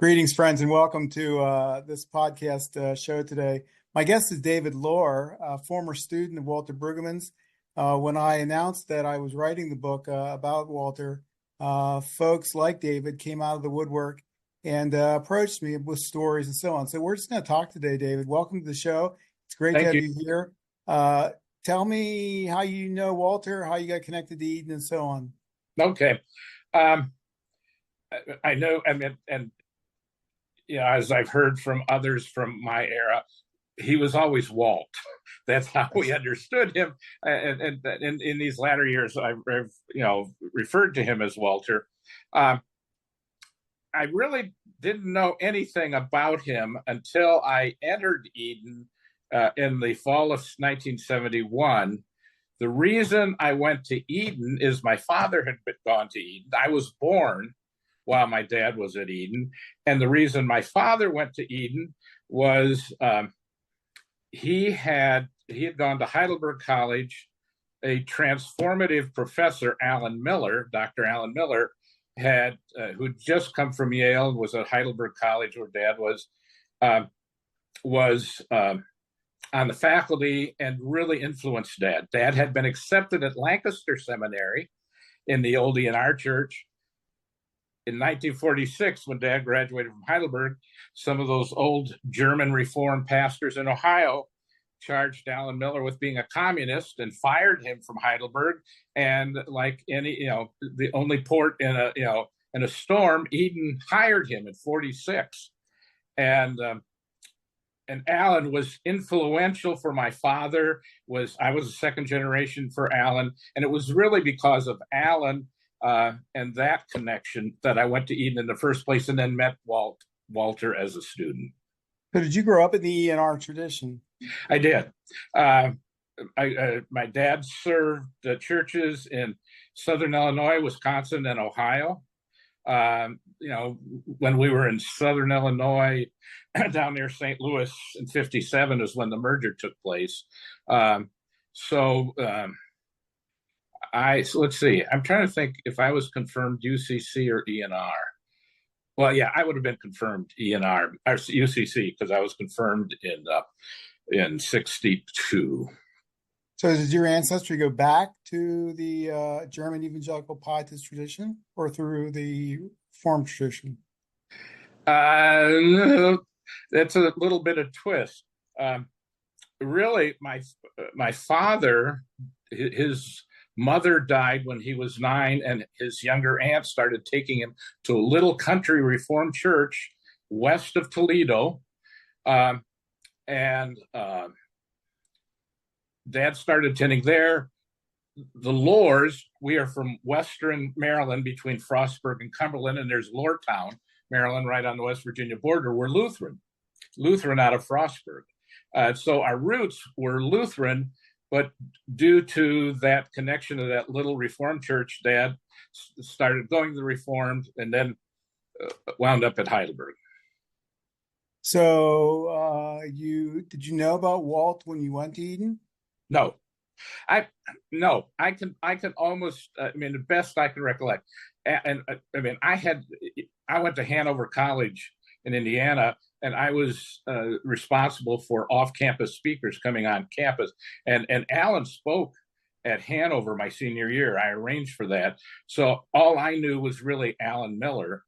Greetings, friends, and welcome to this podcast show today. My guest is David Loar, a former student of Walter Brueggemann's. When I announced that I was writing the book about Walter, folks like David came out of the woodwork and approached me with stories and so on. So we're just going to talk today, David. Welcome to the show. It's great to Thank have you. you here. Tell me how you know Walter, how you got connected to Eden, and so on. Okay. Um, I know, and as I've heard from others from my era, he was always Walt. That's how we understood him. And in these latter years, I've referred to him as Walter. Um, I really didn't know anything about him until I entered Eden in the fall of 1971. The reason I went to Eden is my father had gone to Eden. I was born while my dad was at Eden. And the reason my father went to Eden was he had gone to Heidelberg College. A transformative professor, Dr. Alan Miller, who'd just come from Yale, was at Heidelberg College where Dad was on the faculty and really influenced Dad. Dad had been accepted at Lancaster Seminary in the old ENR church. In 1946, when Dad graduated from Heidelberg, some of those old German Reformed pastors in Ohio charged Alan Miller with being a communist and fired him from Heidelberg. And like any, the only port in a storm, Eden hired him in 46. And Alan was influential for my father. I was a second generation for Alan, and it was really because of Alan and that connection that I went to Eden in the first place, and then met Walter as a student. So did you grow up in the ENR tradition? I did. My dad served churches in Southern Illinois, Wisconsin, and Ohio. When we were in Southern Illinois, down near St. Louis in 57 is when the merger took place. So let's see. I'm trying to think if I was confirmed UCC or ENR. Well, yeah, I would have been confirmed ENR or UCC because I was confirmed in 62. So did your ancestry go back to the German evangelical pietist tradition or through the Reformed tradition? No, that's a little bit of twist. Really, my father, his mother died when he was 9, and his younger aunt started taking him to a little country Reformed church west of Toledo. And Dad started attending there. The Loars, we are from Western Maryland between Frostburg and Cumberland, and there's Loartown, Maryland, right on the West Virginia border. We're Lutheran out of Frostburg. So our roots were Lutheran, but due to that connection to that little Reformed church, Dad started going to the Reformed and then wound up at Heidelberg. So did you know about Walt when you went to Eden? No. I can almost, the best I can recollect. And I went to Hanover College in Indiana, and I was responsible for off-campus speakers coming on campus. And Alan spoke at Hanover my senior year. I arranged for that. So all I knew was really Alan Miller,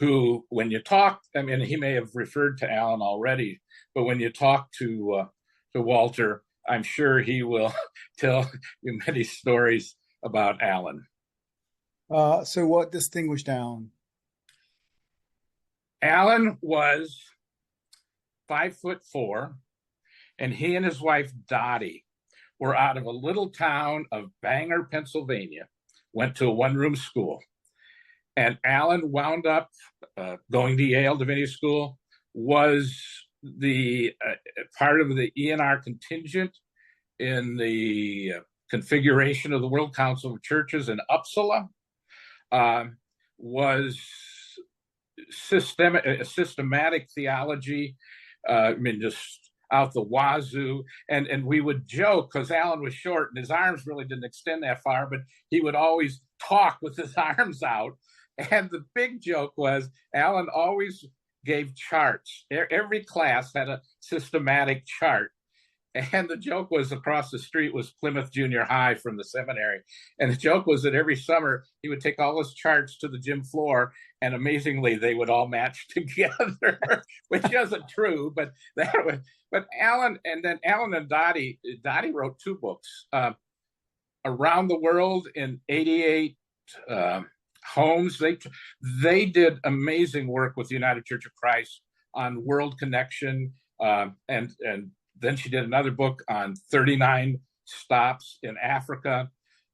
who, when you talk, he may have referred to Alan already, but when you talk to Walter, I'm sure he will tell you many stories about Alan. So what distinguished Alan? Alan was 5'4", and he and his wife Dottie were out of a little town of Bangor, Pennsylvania, went to a one-room school. And Alan wound up going to Yale Divinity School, was the part of the ENR contingent in the configuration of the World Council of Churches in Uppsala, was systematic theology, just out the wazoo. And we would joke, because Alan was short and his arms really didn't extend that far, but he would always talk with his arms out. And the big joke was Alan always gave charts. Every class had a systematic chart. And the joke was across the street was Plymouth Junior High from the seminary. And the joke was that every summer he would take all his charts to the gym floor, and amazingly they would all match together, which isn't true, but that was, but Alan, and then Alan and Dottie wrote two books, Around the World in 88 homes. They did amazing work with the United Church of Christ on world connection, and then she did another book on 39 stops in Africa,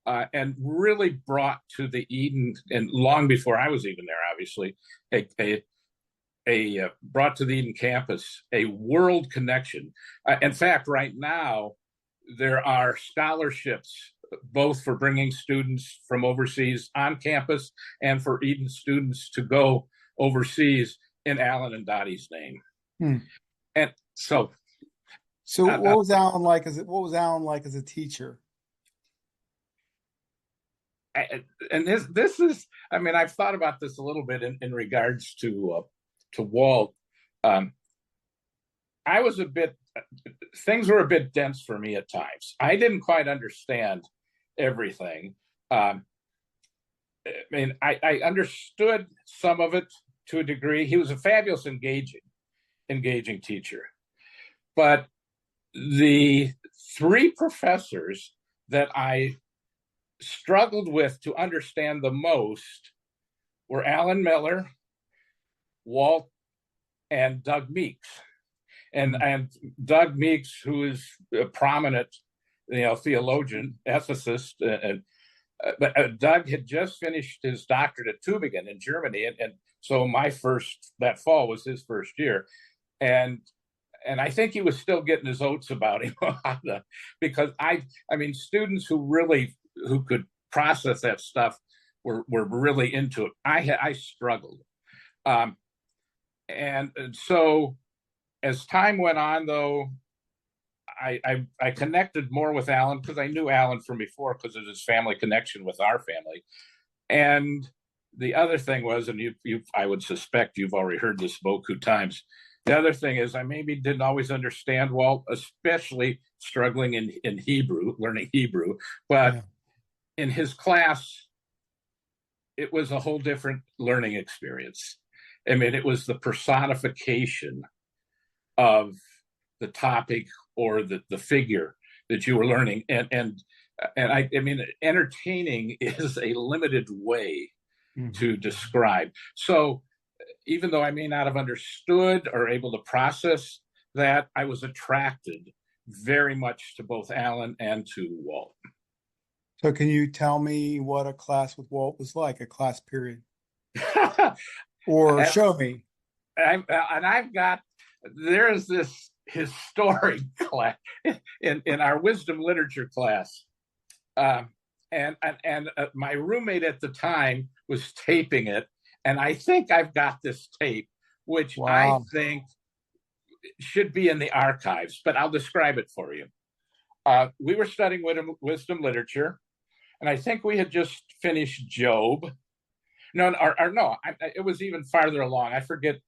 and really brought to the Eden, and long before I was even there, obviously, brought to the Eden campus a world connection. In fact, right now, there are scholarships both for bringing students from overseas on campus and for Eden students to go overseas in Alan and Dottie's name. And so what was Alan like as a teacher? And this is, I mean, I've thought about this a little bit in regards to Walt. Things were a bit dense for me at times. I didn't quite understand everything. I mean, I understood some of it to a degree. He was a fabulous, engaging teacher. But the three professors that I struggled with to understand the most were Alan Miller, Walt, and Doug Meeks. And Doug Meeks, who is a prominent, theologian, ethicist, but Doug had just finished his doctorate at Tübingen in Germany, and so that fall was his first year, and I think he was still getting his oats about him, because I mean, students who could process that stuff were really into it. I struggled, and so as time went on, though, I connected more with Alan because I knew Alan from before because of his family connection with our family. And the other thing was, and I would suspect you've already heard this beaucoup times, the other thing is I maybe didn't always understand Walt, especially struggling in Hebrew, learning Hebrew. But in his class, it was a whole different learning experience. I mean, it was the personification of the topic or the figure that you were learning. And I mean, entertaining is a limited way to describe. So even though I may not have understood or able to process that, I was attracted very much to both Alan and to Walt. So can you tell me what a class with Walt was like, a class period? Or show me. There's this historic class in our wisdom literature class. And my roommate at the time was taping it. And I think I've got this tape, which I think should be in the archives, but I'll describe it for you. We were studying wisdom literature, and I think we had just finished Job. No, it was even farther along. I forget,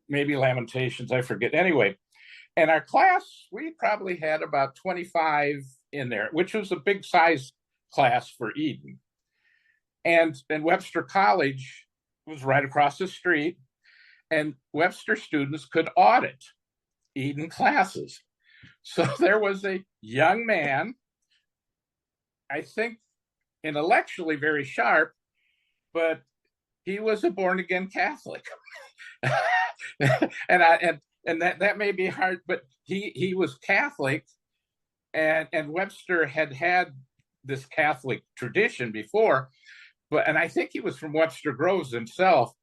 maybe Lamentations, I forget. Anyway, in our class, we probably had about 25 in there, which was a big size class for Eden. And Webster College was right across the street, and Webster students could audit Eden classes. So there was a young man, I think intellectually very sharp, but he was a born-again Catholic. and that may be hard, but he was Catholic, and Webster had this Catholic tradition before, and I think he was from Webster Groves himself,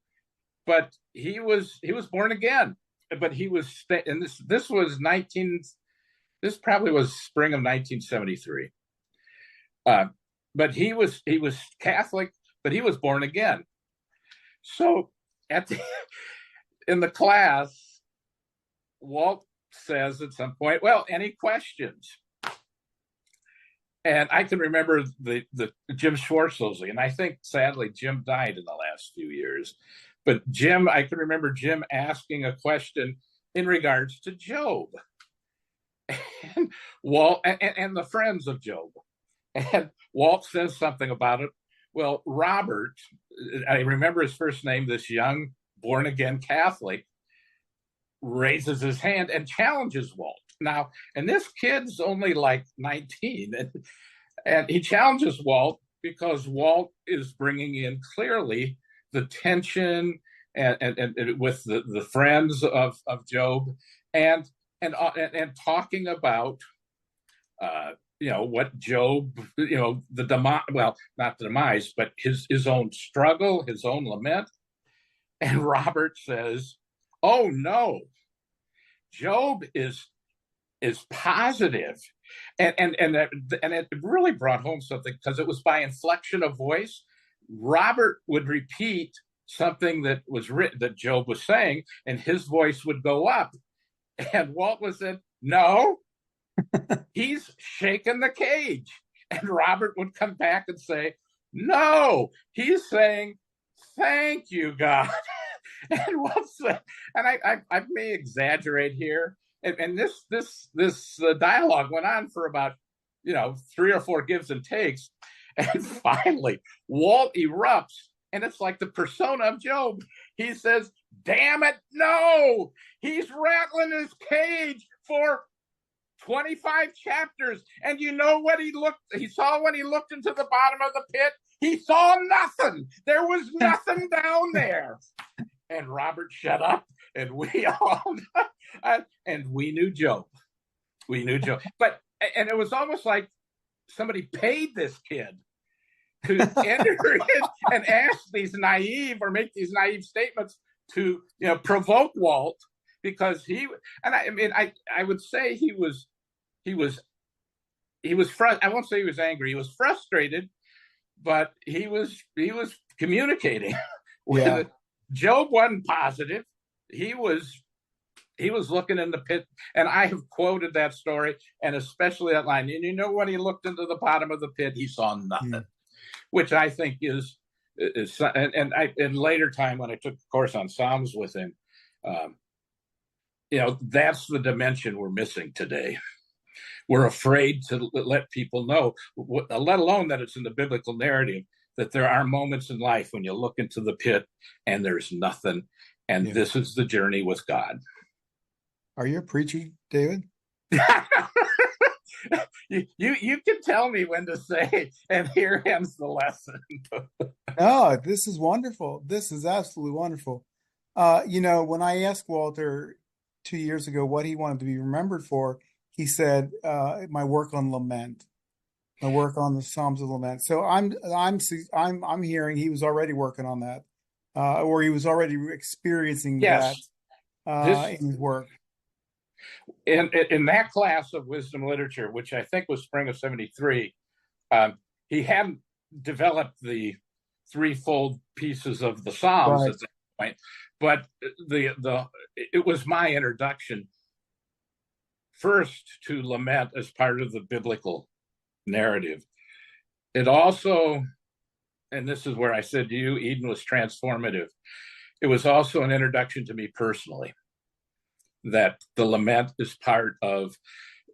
but he was born again. But he was, and this probably was spring of 1973. But he was Catholic, but he was born again. So in the class, Walt says at some point, "Well, any questions?" And I can remember the Jim Schwartzley, and I think sadly Jim died in the last few years. But Jim, I can remember Jim asking a question in regards to Job and Walt and the friends of Job. And Walt says something about it. Well, Robert, I remember his first name, this young born again Catholic, raises his hand and challenges Walt. Now, and this kid's only like 19, and he challenges Walt because Walt is bringing in clearly the tension and with the friends of Job, and talking about what Job, the demise, well, not the demise, but his own struggle, his own lament. And Robert says, "Oh no, Job is positive," and it really brought home something, because it was by inflection of voice. Robert would repeat something that was written that Job was saying, and his voice would go up, and Walt was saying, "No, he's shaking the cage," and Robert would come back and say, "No, he's saying, 'Thank you, God.'" And Walt said, and I may exaggerate here, and this dialogue went on for about 3 or 4 gives and takes, and finally Walt erupts, and it's like the persona of Job. He says, "Damn it, no! He's rattling his cage for 25 chapters, and you know what he saw when he looked into the bottom of the pit? He saw nothing. There was nothing down there." And Robert shut up, and we all and we knew Job. We knew Job. And it was almost like somebody paid this kid to enter in and ask these naive, or make these naive statements to provoke Walt, because I would say he was I won't say he was angry. He was frustrated, but he was communicating. Yeah. Job wasn't positive. He was looking in the pit, and I have quoted that story, and especially that line. And when he looked into the bottom of the pit, he saw nothing, which I think is and in later time, when I took a course on Psalms with him, that's the dimension we're missing today. We're afraid to let people know, let alone that it's in the biblical narrative, that there are moments in life when you look into the pit and there's nothing, and this is the journey with God. Are you preaching, David? You can tell me when to say, and here ends the lesson. Oh, this is wonderful. This is absolutely wonderful. When I asked Walter 2 years ago what he wanted to be remembered for, he said, "My work on lament, my work on the Psalms of Lament." So I'm hearing he was already working on that, or he was already experiencing that in his work. In that class of wisdom literature, which I think was spring of '73, he hadn't developed the threefold pieces of the Psalms at that point, but it was my introduction first to lament as part of the biblical narrative. It also, and this is where I said to you, Eden was transformative. It was also an introduction to me personally, that the lament is part of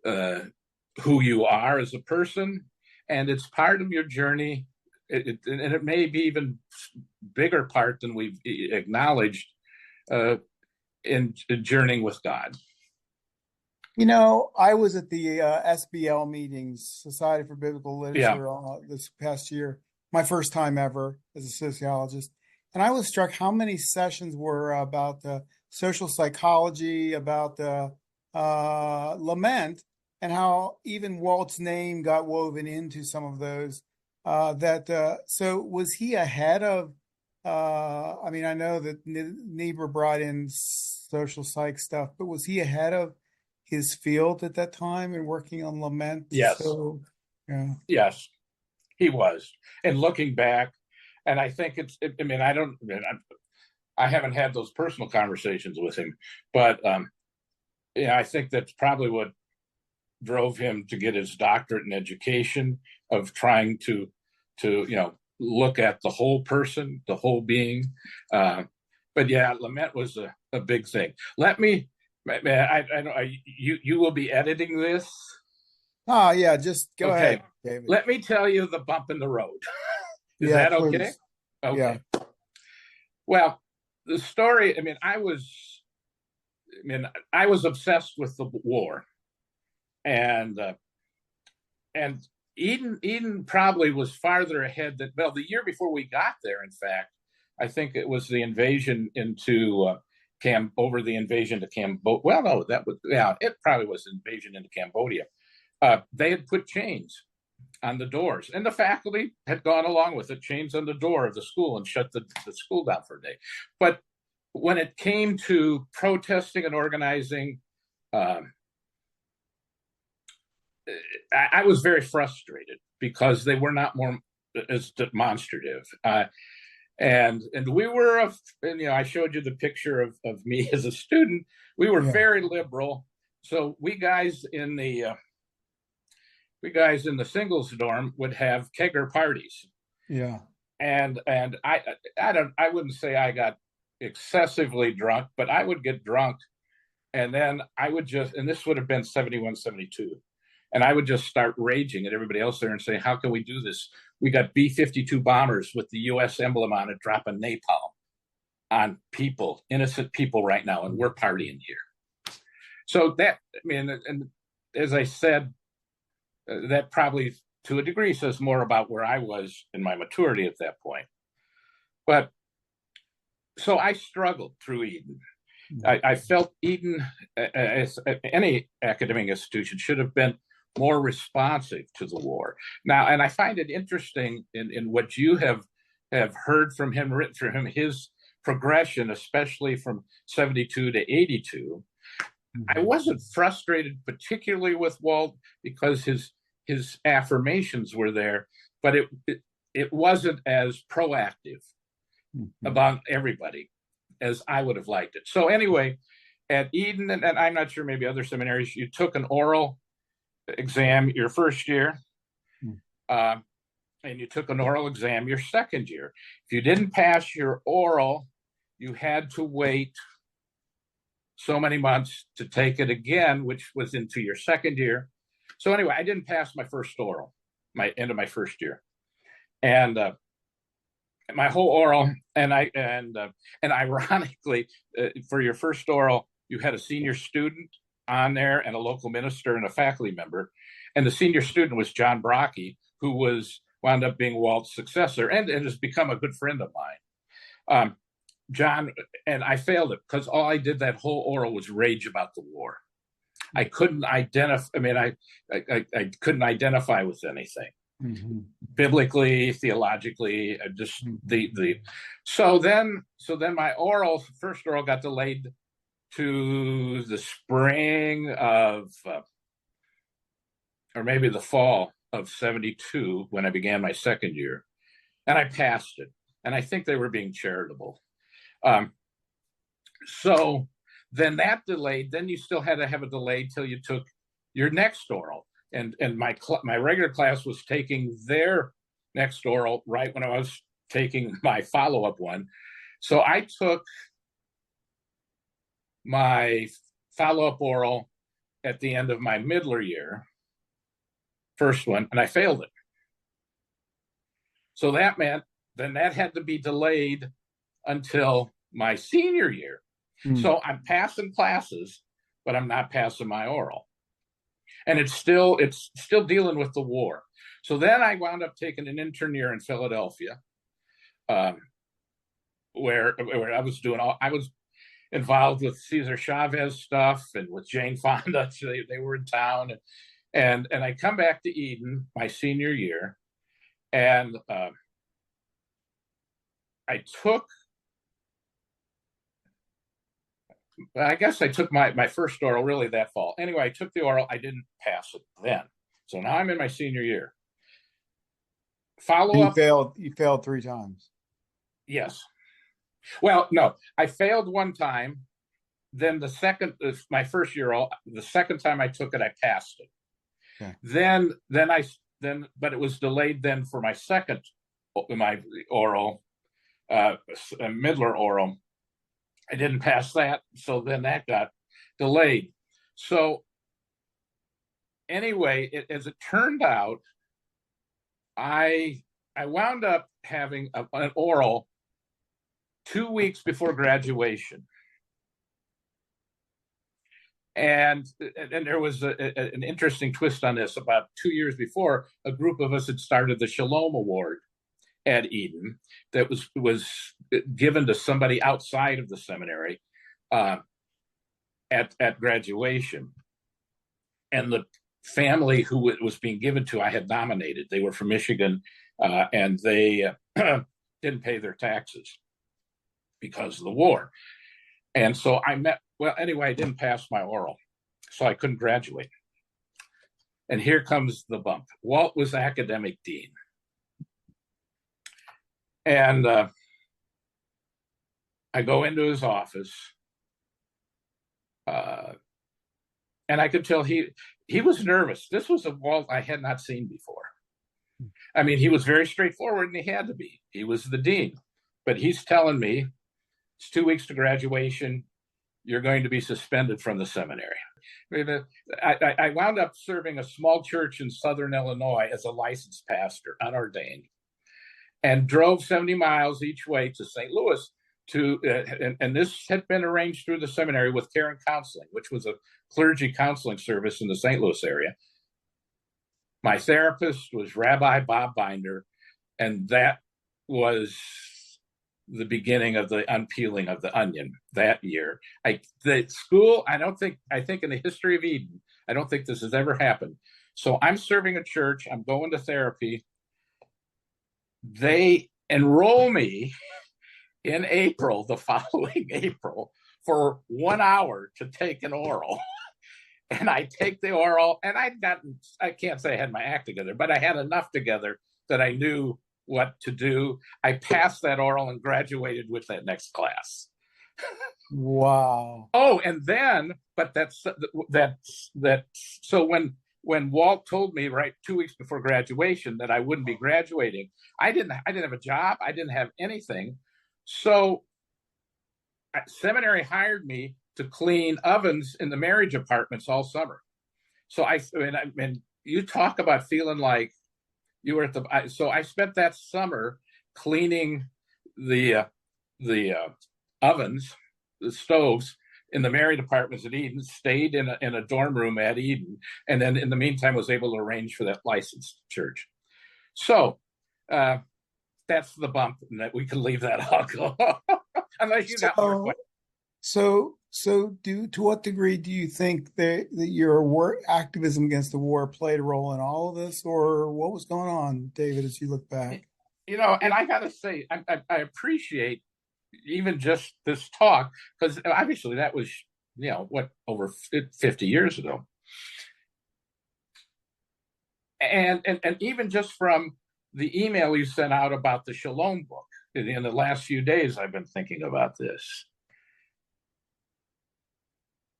who you are as a person, and it's part of your journey. And it may be even bigger part than we've acknowledged in journeying with God. I was at the SBL meetings, Society for Biblical Literature, this past year, my first time ever as a sociologist. And I was struck how many sessions were about the social psychology, about the lament, and how even Walt's name got woven into some of those. So was he ahead of, I know that Niebuhr brought in social psych stuff, but was he ahead of his field at that time and working on lament? Yes. So, yeah. Yes, he was. And looking back, and I think I haven't had those personal conversations with him, but I think that's probably what drove him to get his doctorate in education, of trying to look at the whole person, the whole being. But yeah, lament was a big thing. Let me, you will be editing this. Oh yeah, just go Okay. ahead, David. Let me tell you the bump in the road. Is Yeah, that okay? please. Okay. Yeah. Well, the story, I was obsessed with the war, and Eden probably was farther ahead than, well, the year before we got there, in fact, I think it was the invasion into over the invasion to Cambodia. Well, no, it probably was the invasion into Cambodia. They had put chains on the doors, and the faculty had gone along with it, chains on the door of the school, and shut the school down for a day. But when it came to protesting and organizing, I was very frustrated because they were not more as demonstrative. And we were, I showed you the picture of me as a student. We were very liberal. So we guys in the singles dorm would have kegger parties. Yeah. And I wouldn't say I got excessively drunk, but I would get drunk, and then I would and this would have been 71, 72. And I would just start raging at everybody else there and say, how can we do this? We got B-52 bombers with the U.S. emblem on it dropping napalm on people, innocent people right now, and we're partying here. So that, and as I said, that probably to a degree says more about where I was in my maturity at that point. But so I struggled through Eden. I felt Eden, as any academic institution, should have been more responsive to the war. Now, and I find it interesting in what you have heard from him, written from him, his progression, especially from 72 to 82. I wasn't frustrated particularly with Walt because his affirmations were there, but it wasn't as proactive about everybody as I would have liked it. So anyway, at Eden, and I'm not sure, maybe other seminaries, you took an oral exam your first year, and you took an oral exam your second year. If you didn't pass your oral, you had to wait so many months to take it again, which was into your second year. So anyway, I didn't pass my first oral, my end of my first year, and my whole oral, and ironically, for your first oral, you had a senior student on there and a local minister and a faculty member, and the senior student was John Brockie, who wound up being Walt's successor and has become a good friend of mine. John, and I failed it because all I did that whole oral was rage about the war. I couldn't identify. I couldn't identify with anything. Biblically, theologically, just so then my first oral got delayed to the spring of or maybe the fall of 72 when I began my second year, and I passed it, and I think they were being charitable. So then that delayed, then you still had to have a delay till you took your next oral. And my regular class was taking their next oral right when I was taking my follow-up one. So I took my follow-up oral at the end of my middler year, first one, and I failed it. So that meant then that had to be delayed until my senior year. So I'm passing classes, but I'm not passing my oral. And it's still dealing with the war. So then I wound up taking an intern year in Philadelphia, where I was involved with Cesar Chavez stuff and with Jane Fonda. So they were in town, and I come back to Eden my senior year, and I guess I took my first oral really that fall. Anyway, I took the oral. I didn't pass it then. So now I'm in my senior year. Follow up. You failed 3 times. Yes. Well, no, I failed one time. Then my first year, the second time I took it, I passed it. Okay. But it was delayed then for my oral, Midler oral. I didn't pass that, so then that got delayed. So anyway, as it turned out, I wound up having an oral 2 weeks before graduation. And there was an interesting twist on this. About 2 years before, a group of us had started the Shalom Award at Eden that was given to somebody outside of the seminary at graduation. And the family who it was being given to, I had nominated. They were from Michigan, and they didn't pay their taxes because of the war. And so I didn't pass my oral, so I couldn't graduate. And here comes the bump. Walt was academic dean. And I go into his office, and I could tell he was nervous. This was a Walt I had not seen before. I mean, he was very straightforward, and he had to be. He was the dean. But he's telling me, it's 2 weeks to graduation. You're going to be suspended from the seminary. I wound up serving a small church in southern Illinois as a licensed pastor, unordained, and drove 70 miles each way to St. Louis and this had been arranged through the seminary with Care and Counseling, which was a clergy counseling service in the St. Louis area. My therapist was Rabbi Bob Binder, and that was the beginning of the unpeeling of the onion that year. The school, I think in the history of Eden, I don't think this has ever happened. So I'm serving a church, I'm going to therapy. They enroll me in April, the following April, for 1 hour to take an oral. And I take the oral, and I can't say I had my act together, but I had enough together that I knew what to do. I passed that oral and graduated with that next class. Wow. Oh, and then, but so when Walt told me right 2 weeks before graduation that I wouldn't be graduating, I didn't have a job. I didn't have anything. So seminary hired me to clean ovens in the marriage apartments all summer. So I mean, you talk about feeling like you were so I spent that summer cleaning the ovens, the stoves in the married apartments at Eden, stayed in a dorm room at Eden, and then in the meantime was able to arrange for that licensed church. So that's the bump, and that we can leave that all go. Unless you got more questions. So to what degree do you think that your activism against the war played a role in all of this, or what was going on, David, as you look back? And I got to say, I appreciate even just this talk, because obviously that was, over 50 years ago. And even just from the email you sent out about the Shalom book, in the last few days, I've been thinking about this.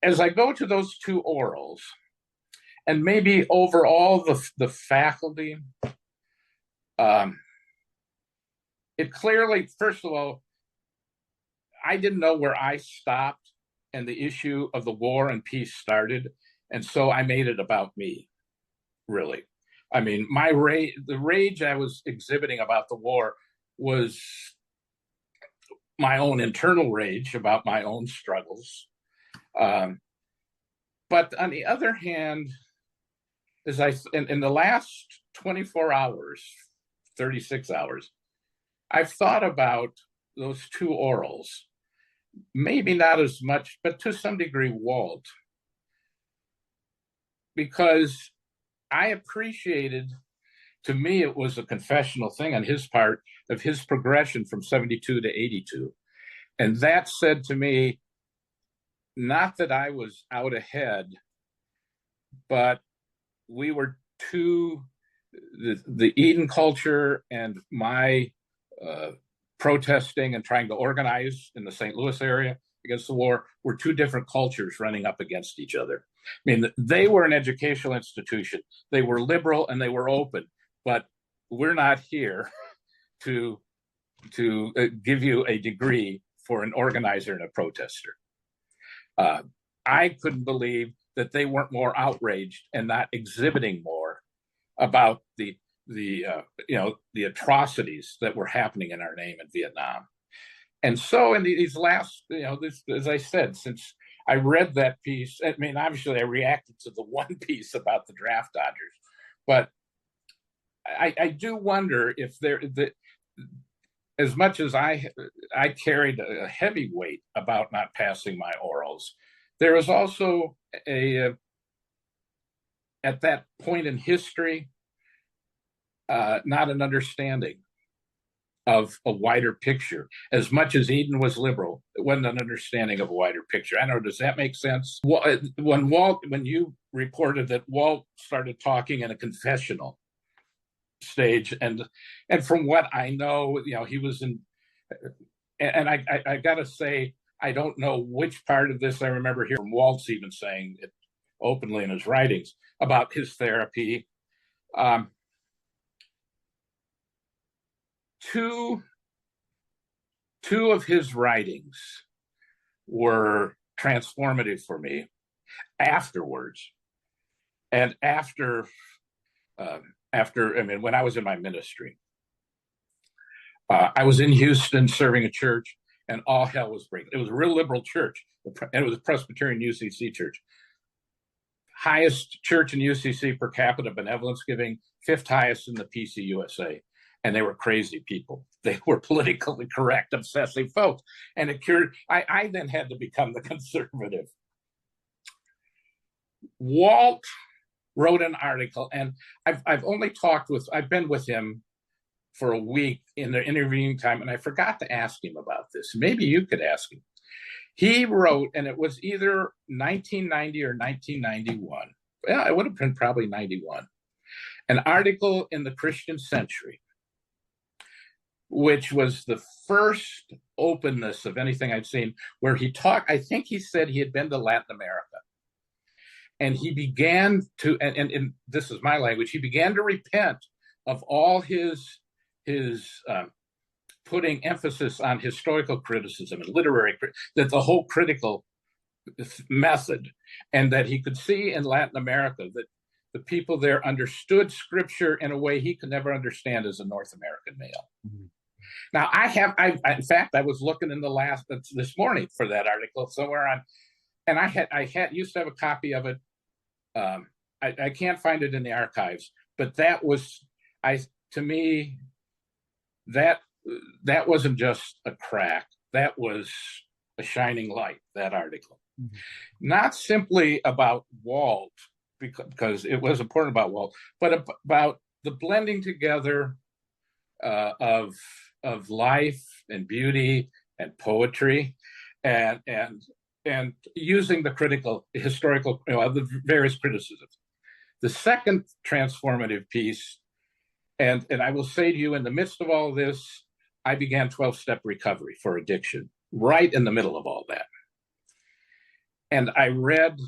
As I go to those two orals, and maybe overall the faculty, it clearly, first of all, I didn't know where I stopped and the issue of the war and peace started. And so I made it about me, really. I mean, the rage I was exhibiting about the war was my own internal rage about my own struggles. But on the other hand, in the last 24 hours, 36 hours, I've thought about those two orals, maybe not as much, but to some degree, Walt, because I appreciated, to me, it was a confessional thing on his part of his progression from 72 to 82. And that said to me, not that I was out ahead, but we were the Eden culture and my protesting and trying to organize in the St. Louis area against the war were two different cultures running up against each other. mean, they were an educational institution. They were liberal and they were open, but we're not here to give you a degree for an organizer and a protester. I couldn't believe that they weren't more outraged and not exhibiting more about the atrocities that were happening in our name in Vietnam. And so in these last, as I said, since I read that piece, I mean, obviously I reacted to the one piece about the draft dodgers, but I do wonder if as much as I carried a heavy weight about not passing my orals, there was also at that point in history, not an understanding of a wider picture. As much as Eden was liberal, it wasn't an understanding of a wider picture. I don't know, does that make sense? When you reported that Walt started talking in a confessional stage, and from what I know, he was in, and I gotta say, I don't know which part of this I remember hearing from Walt's even saying it openly in his writings about his therapy. Two of his writings were transformative for me afterwards, and after when I was in my ministry. I was in Houston serving a church, and all hell was breaking. It was a real liberal church, and it was a Presbyterian UCC church. Highest church in UCC per capita benevolence giving, fifth highest in the PCUSA. And they were crazy people. They were politically correct, obsessive folks. And I then had to become the conservative. Walt wrote an article, and I've been with him for a week in the intervening time, and I forgot to ask him about this. Maybe you could ask him. He wrote, and it was either 1990 or 1991. Well, it would have been probably 91. An article in the Christian Century, which was the first openness of anything I'd seen, where I think he said he had been to Latin America. And he began to, and this is my language, he began to repent of all his putting emphasis on historical criticism and that the whole critical method, and that he could see in Latin America that the people there understood scripture in a way he could never understand as a North American male. Mm-hmm. Now, in fact, I was looking in this morning for that article somewhere on, and I used to have a copy of it. I can't find it in the archives, but that was, to me, that wasn't just a crack. That was a shining light, that article. Mm-hmm. Not simply about Walt, because it was important about Walt, but about the blending together of life and beauty and poetry, and using the historical, the various criticisms. The second transformative piece, and I will say to you, in the midst of all this, I began 12-step recovery for addiction, right in the middle of all that. And I read,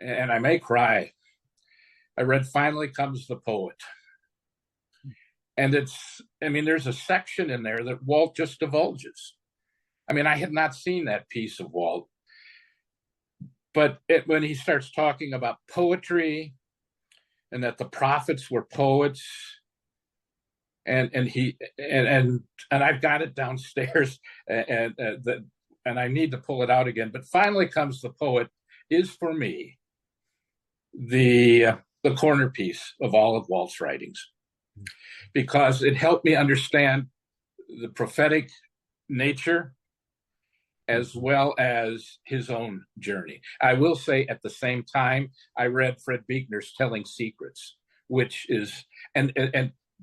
and I may cry, I read Finally Comes the Poet. And there's a section in there that Walt just divulges. I had not seen that piece of Walt, but when he starts talking about poetry and that the prophets were poets, and I've got it downstairs, and I need to pull it out again. But Finally Comes the Poet is, for me, the corner piece of all of Walt's writings, because it helped me understand the prophetic nature as well as his own journey. I will say, at the same time, I read Fred Buechner's Telling Secrets, which is, and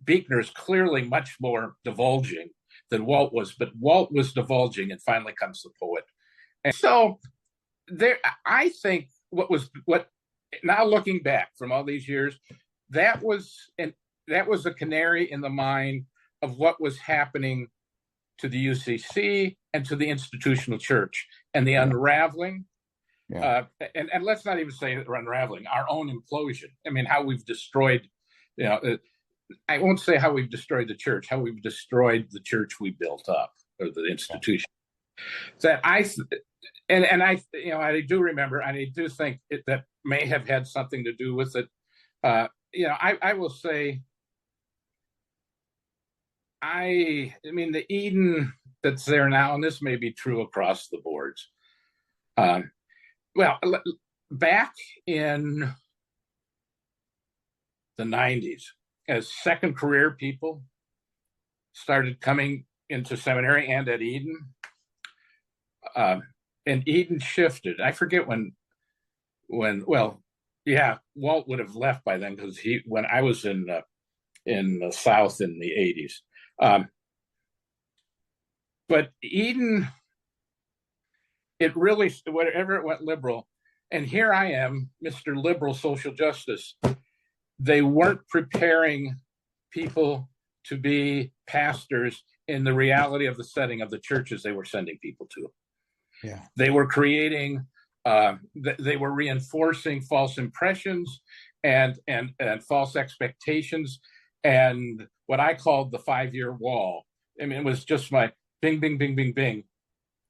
Buechner is clearly much more divulging than Walt was, but Walt was divulging, and Finally Comes the Poet. And so I think what now looking back from all these years, that was a canary in the mine of what was happening to the UCC and to the institutional church, and the unraveling Yeah. And let's not even say unraveling, our own implosion. I mean, how we've destroyed, you know, I won't say how we've destroyed the church, how we've destroyed the church we built up, or the institution. That I do remember, and I do think that may have had something to do with it. I will say, I mean, the Eden that's there now, and this may be true across the boards. Well, back in the 90s, as second career people started coming into seminary and at Eden, and Eden shifted. I forget when, well, yeah, Walt would have left by then, because when I was in the South in the 80s. But Eden, it really, whatever it went liberal, and here I am, Mr. Liberal Social Justice. They weren't preparing people to be pastors in the reality of the setting of the churches they were sending people to. Yeah. They were creating, they were reinforcing false impressions and false expectations, and what I called the 5-year wall. I mean, it was just my bing, bing, bing, bing, bing.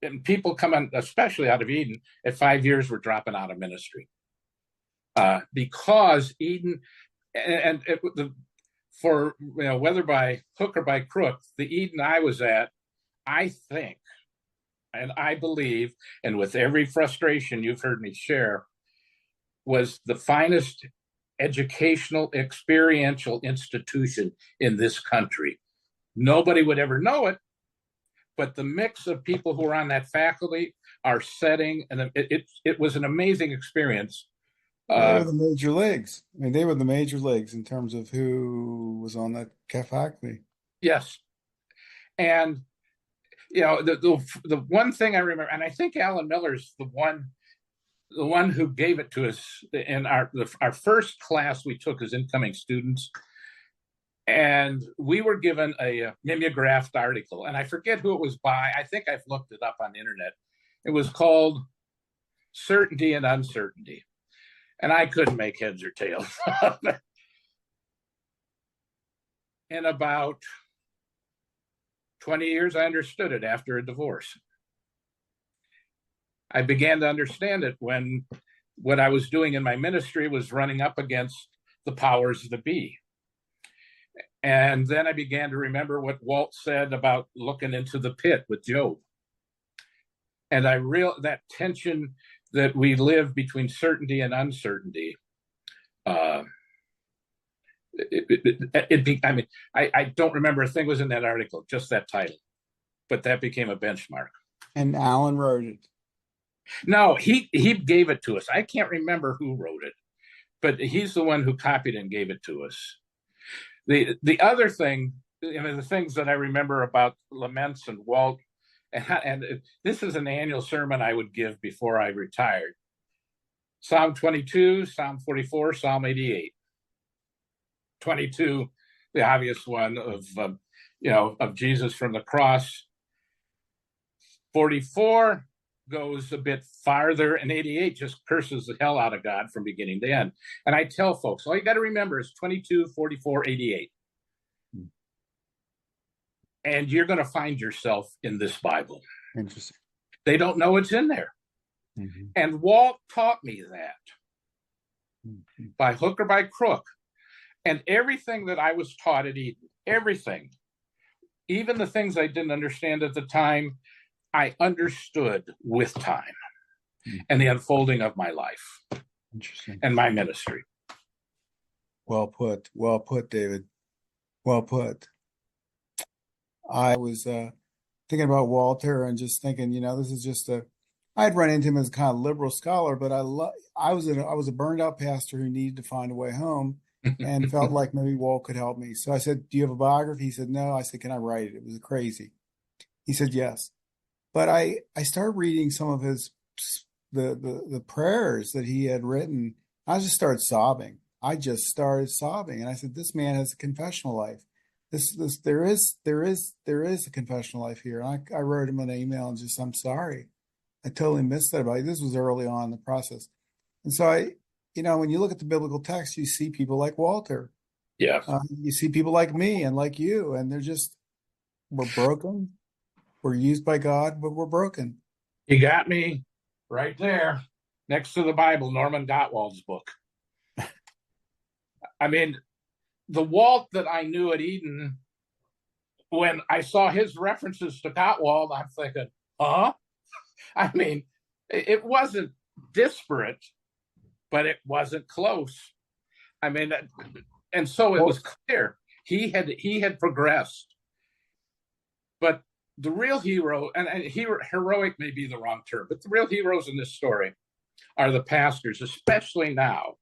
And people coming, especially out of Eden, at 5 years were dropping out of ministry. Because Eden, whether by hook or by crook, the Eden I was at, I think, and I believe, and with every frustration you've heard me share, was the finest educational, experiential institution in this country. Nobody would ever know it, but the mix of people who are on that faculty, our setting, and it was an amazing experience. They were the major leagues. I mean, they were the major leagues in terms of who was on that faculty. Yes. And, the one thing I remember, and I think Alan Miller's the one who gave it to us in our first class we took as incoming students. And we were given a mimeographed article, and I forget who it was by. I think I've looked it up on the internet. It was called Certainty and Uncertainty. And I couldn't make heads or tails of it. In about 20 years, I understood it after a divorce. I began to understand it when what I was doing in my ministry was running up against the powers that be. And then I began to remember what Walt said about looking into the pit with Job. And that tension that we live between certainty and uncertainty. I don't remember a thing was in that article, just that title, but that became a benchmark. And Alan wrote it. No, he gave it to us. I can't remember who wrote it, but he's the one who copied and gave it to us. The other thing, the things that I remember about Laments and Walt, and this is an annual sermon I would give before I retired. Psalm 22, Psalm 44, Psalm 88. 22, the obvious one of Jesus from the cross. 44 goes a bit farther, and 88 just curses the hell out of God from beginning to end. And I tell folks, all you got to remember is 22, 44, 88. And you're going to find yourself in this Bible. Interesting. They don't know it's in there. Mm-hmm. And Walt taught me that by hook or by crook. And everything that I was taught at Eden, everything, even the things I didn't understand at the time, I understood with time and the unfolding of my life. Interesting. And my ministry. Well put, David. Well put. I was thinking about Walter and just thinking, this is just I'd run into him as a kind of liberal scholar, but I was a burned out pastor who needed to find a way home and felt like maybe Walt could help me. So I said, "Do you have a biography?" He said, "No." I said, "Can I write it?" It was crazy. He said, "Yes." But I started reading some of the prayers that he had written. I just started sobbing. And I said, "This man has a confessional life. There is a confessional life here." And I wrote him an email and just, "I'm sorry." totally missed that about you. This was early on in the process. And so when you look at the biblical text, you see people like Walter. Yeah. You see people like me and like you, and we're broken. We're used by God, but we're broken. You got me right there next to the Bible, Norman Gottwald's book. I mean, the Walt that I knew at Eden, when I saw his references to Gottwald, I'm thinking, huh? I mean, it wasn't disparate, but it wasn't close. I mean, and so it was clear he had progressed. But the real hero, and heroic may be the wrong term, but the real heroes in this story are the pastors, especially now.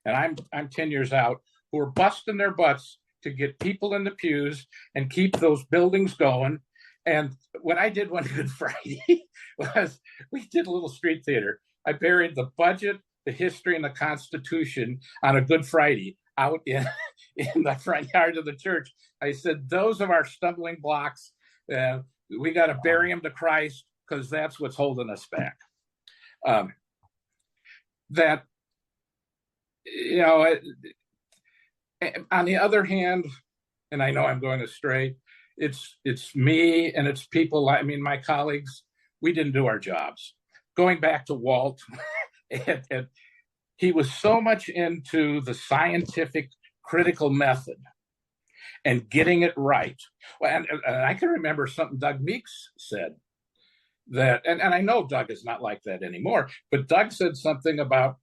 And I'm 10 years out, who are busting their butts to get people in the pews and keep those buildings going. And what I did one Good Friday was we did a little street theater. I buried the budget, the history, and the Constitution on a Good Friday out in the front yard of the church. I said, those are our stumbling blocks. We got to bury them to Christ because that's what's holding us back. That, on the other hand, and I know I'm going astray, it's me and it's people, my colleagues, we didn't do our jobs. Going back to Walt, and he was so much into the scientific critical method and getting it right. And I can remember something Doug Meeks said that, and I know Doug is not like that anymore, but Doug said something about,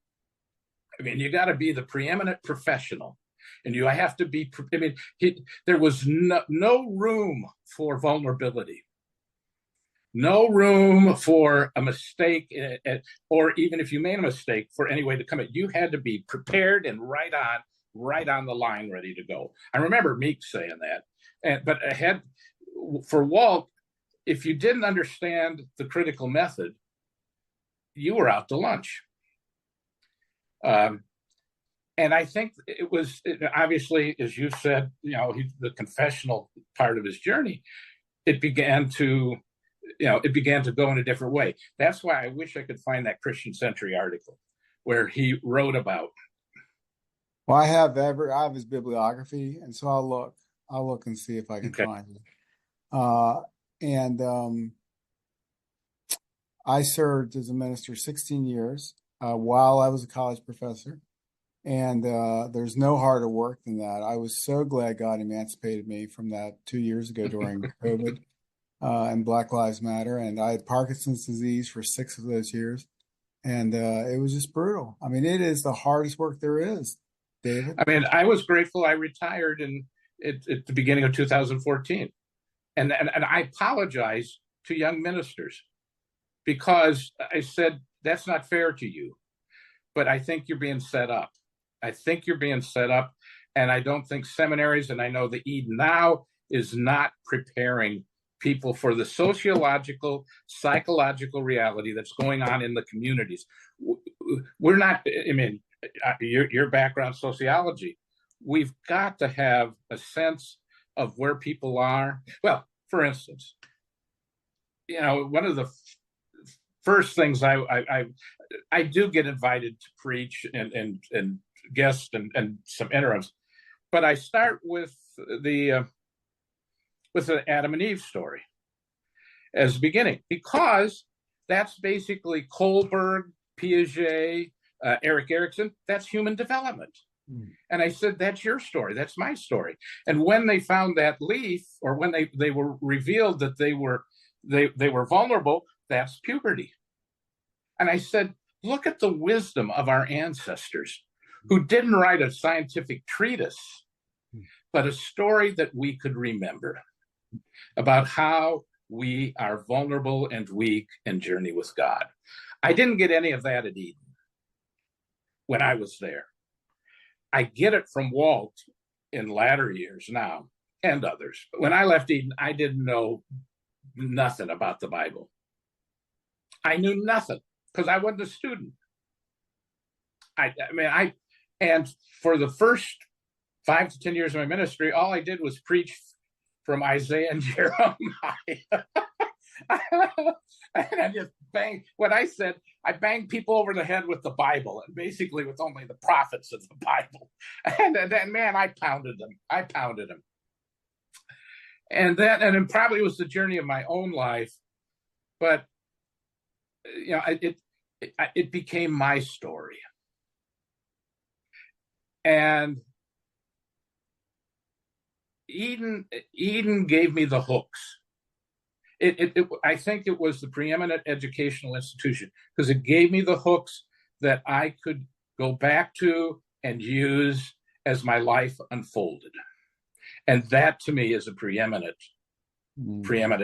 you got to be the preeminent professional. And you have to be, there was no room for vulnerability, no room for a mistake, or even if you made a mistake, for any way to come in. You had to be prepared and right on the line, ready to go. I remember Meek saying that. But ahead for Walt, if you didn't understand the critical method, you were out to lunch. And I think it was obviously, as you said, the confessional part of his journey, it began to go in a different way. That's why I wish I could find that Christian Century article where he wrote about. Well, I have his bibliography, and so I'll look and see if I can find it. And I served as a minister 16 years while I was a college professor. And there's no harder work than that. I was so glad God emancipated me from that 2 years ago during COVID and Black Lives Matter. And I had Parkinson's disease for 6 of those years. And it was just brutal. It is the hardest work there is, David. I was grateful I retired at the beginning of 2014. And I apologize to young ministers because I said, that's not fair to you. But I think you're being set up. And I don't think seminaries, and I know the Eden now is not preparing people for the sociological, psychological reality that's going on in the communities. We're not, your background, sociology, we've got to have a sense of where people are. Well, for instance, one of the first things I do get invited to preach and guests and some interims, but I start with the Adam and Eve story as the beginning, because that's basically Kohlberg, Piaget, Erik Erikson. That's human development. And I said, that's your story. That's my story. And when they found that leaf, or when they were revealed that they were vulnerable, that's puberty. And I said, look at the wisdom of our ancestors who didn't write a scientific treatise, but a story that we could remember about how we are vulnerable and weak and journey with God. I didn't get any of that at Eden when I was there. I get it from Walt in latter years now and others. But when I left Eden, I didn't know nothing about the Bible. I knew nothing because I wasn't a student. And for the first 5 to 10 years of my ministry, all I did was preach from Isaiah and Jeremiah. And I just banged what I said. I banged people over the head with the Bible, and basically with only the prophets of the Bible. And then, man, I pounded them. And it probably was the journey of my own life, but it became my story. And Eden gave me the hooks. I think it was the preeminent educational institution because it gave me the hooks that I could go back to and use as my life unfolded. And that to me is a preeminent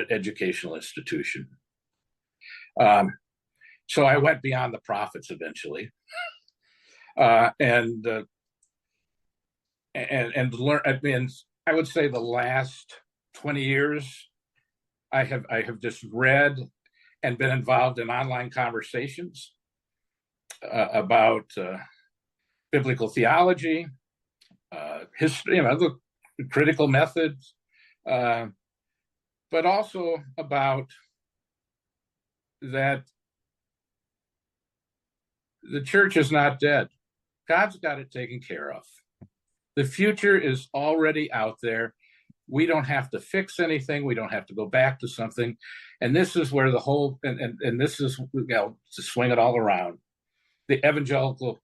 educational institution. So I went beyond the prophets eventually, and learn. I mean, I would say the last 20 years, I have just read and been involved in online conversations about biblical theology, history, the critical methods, but also about that the church is not dead. God's got it taken care of. The future is already out there. We don't have to fix anything. We don't have to go back to something. And this is where the whole, and this is, to swing it all around. The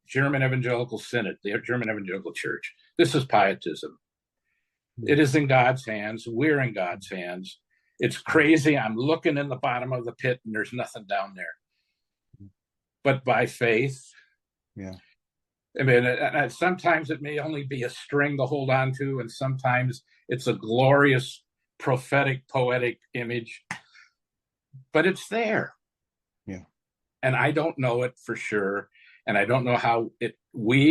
German Evangelical Synod, the German Evangelical Church. This is pietism. It is in God's hands. We're in God's hands. It's crazy. I'm looking in the bottom of the pit and there's nothing down there. But by faith, I mean, sometimes it may only be a string to hold on to, and sometimes it's a glorious, prophetic, poetic image. But it's there. Yeah. And I don't know it for sure. And I don't know how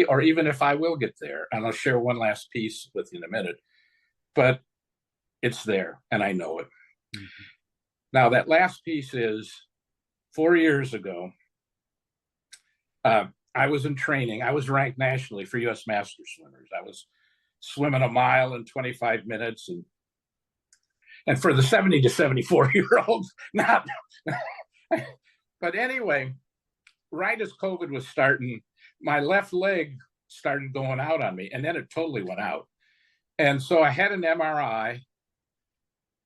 or even if I will get there. And I'll share one last piece with you in a minute. But it's there, and I know it. Mm-hmm. Now, that last piece is 4 years ago. I was in training. I was ranked nationally for U.S. master swimmers. I was swimming a mile in 25 minutes. And for the 70 to 74-year-olds, not. But anyway, right as COVID was starting, my left leg started going out on me, and then it totally went out. And so I had an MRI,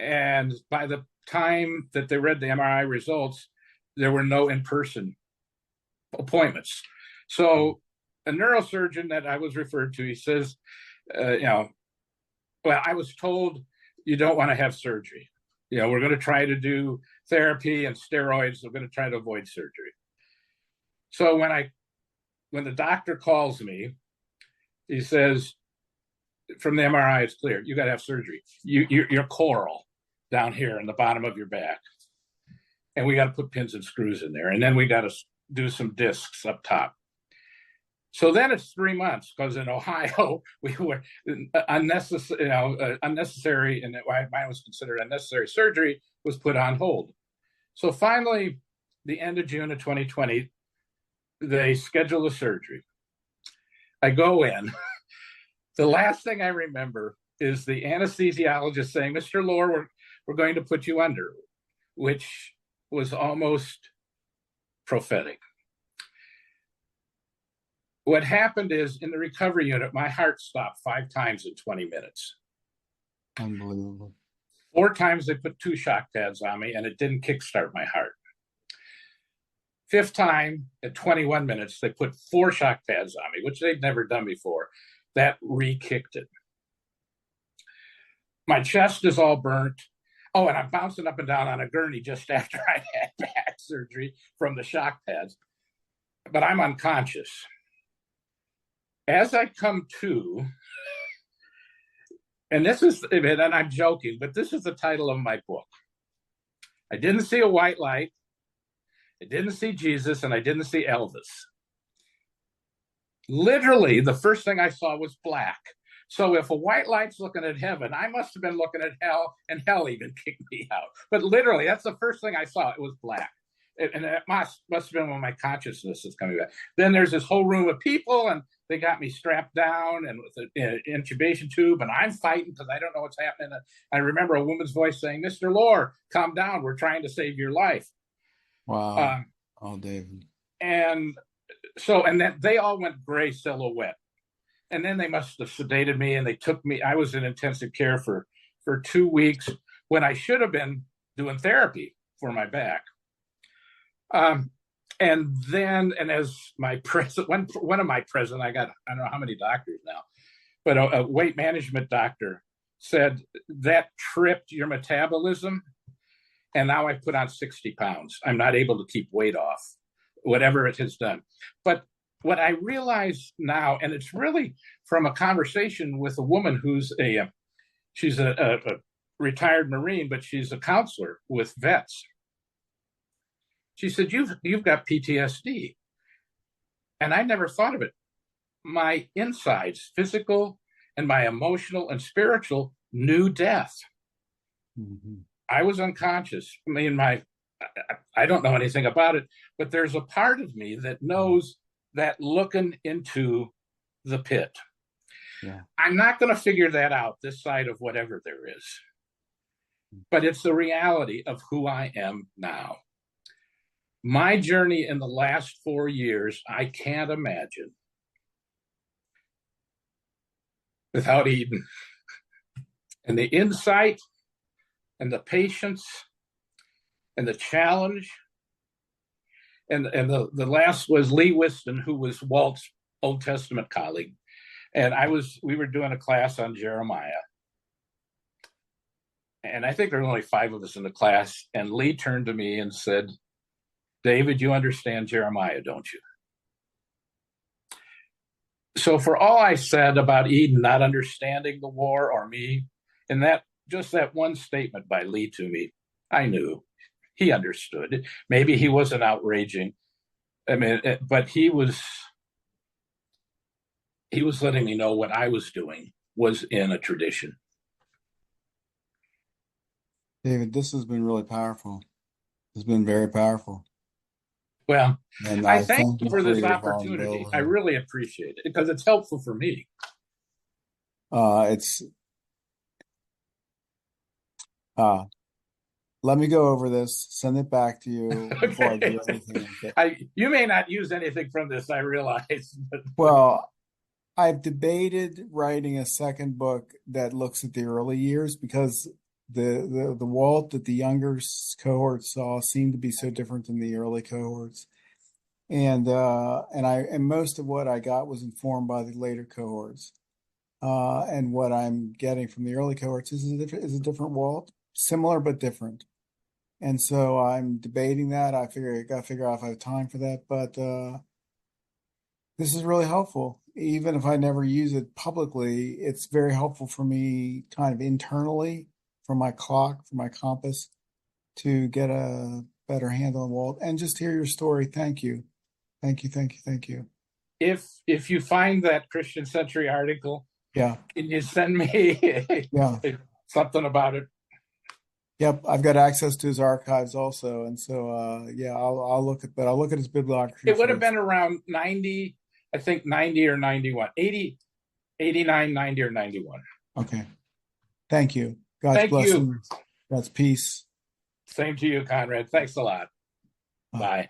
and by the time that they read the MRI results, there were no in-person appointments. So a neurosurgeon that I was referred to, he says, well, I was told you don't want to have surgery. We're going to try to do therapy and steroids. We're going to try to avoid surgery. So when the doctor calls me, he says, from the MRI, it's clear, you got to have surgery. You're coral down here in the bottom of your back. And we got to put pins and screws in there. And then we got to do some discs up top. So then it's 3 months because in Ohio we were unnecessary, and mine was considered unnecessary surgery was put on hold. So finally, the end of June of 2020, they schedule the surgery. I go in. The last thing I remember is the anesthesiologist saying, "Mr. Loar, we're going to put you under," which was almost prophetic. What happened is in the recovery unit, my heart stopped 5 times in 20 minutes. Unbelievable. 4 times they put 2 shock pads on me and it didn't kickstart my heart. 5th time at 21 minutes, they put 4 shock pads on me, which they'd never done before. That re-kicked it. My chest is all burnt. Oh, and I'm bouncing up and down on a gurney just after I had back surgery from the shock pads. But I'm unconscious. As I come to, and I'm joking, but this is the title of my book. I didn't see a white light. I didn't see Jesus, and I didn't see Elvis. Literally, the first thing I saw was black. So if a white light's looking at heaven, I must have been looking at hell, and hell even kicked me out. But literally, that's the first thing I saw. It was black. and that must have been when my consciousness is coming back. Then there's this whole room of people, and they got me strapped down and with an intubation tube, and I'm fighting because I don't know what's happening. I remember a woman's voice saying, "Mr. Loar, calm down. We're trying to save your life." Wow. Oh, David. And so, and then they all went gray silhouette. And then they must have sedated me, and they took me. I was in intensive care for 2 weeks when I should have been doing therapy for my back. And then, and as my president, one of my president, I don't know how many doctors now, but a weight management doctor said that tripped your metabolism. And now I put on 60 pounds. I'm not able to keep weight off, whatever it has done. But what I realize now, and it's really from a conversation with a woman who's she's a retired Marine, but she's a counselor with vets. She said, you've got PTSD. And I never thought of it. My insides, physical and my emotional and spiritual, knew death. Mm-hmm. I was unconscious. I mean, I don't know anything about it, but there's a part of me that knows that looking into the pit. Yeah. I'm not going to figure that out this side of whatever there is. But it's the reality of who I am now. My journey in the last 4 years, I can't imagine without Eden. And the insight and the patience and the challenge. And the last was Lee Whiston, who was Walt's Old Testament colleague. And we were doing a class on Jeremiah. And I think there were only 5 of us in the class. And Lee turned to me and said, "David, you understand Jeremiah, don't you?" So for all I said about Eden not understanding the war or me, and that one statement by Lee to me, I knew he understood. Maybe he wasn't outraging. I mean, but he was letting me know what I was doing was in a tradition. David, this has been really powerful. It's been very powerful. Well, and I thank you for this opportunity. I really appreciate it because it's helpful for me. Let me go over this, send it back to you before I do anything. You may not use anything from this, I realize. Well, I've debated writing a second book that looks at the early years because the Walt that the younger cohorts saw seemed to be so different than the early cohorts. And most of what I got was informed by the later cohorts. And what I'm getting from the early cohorts is a different Walt, similar but different. And so I'm debating that. I got to figure out if I have time for that. But this is really helpful. Even if I never use it publicly, it's very helpful for me kind of internally, for my clock, for my compass, to get a better handle on Walt and just hear your story. Thank you. Thank you, thank you, thank you. If you find that Christian Century article, yeah, can you send me something about it? Yep, I've got access to his archives also, and so I'll look at his bibliography. It would have been around 90, I think 90 or 91, 80, 89, 90 or 91. Okay, thank you. God's blessings. God's peace. Same to you, Conrad. Thanks a lot. Bye.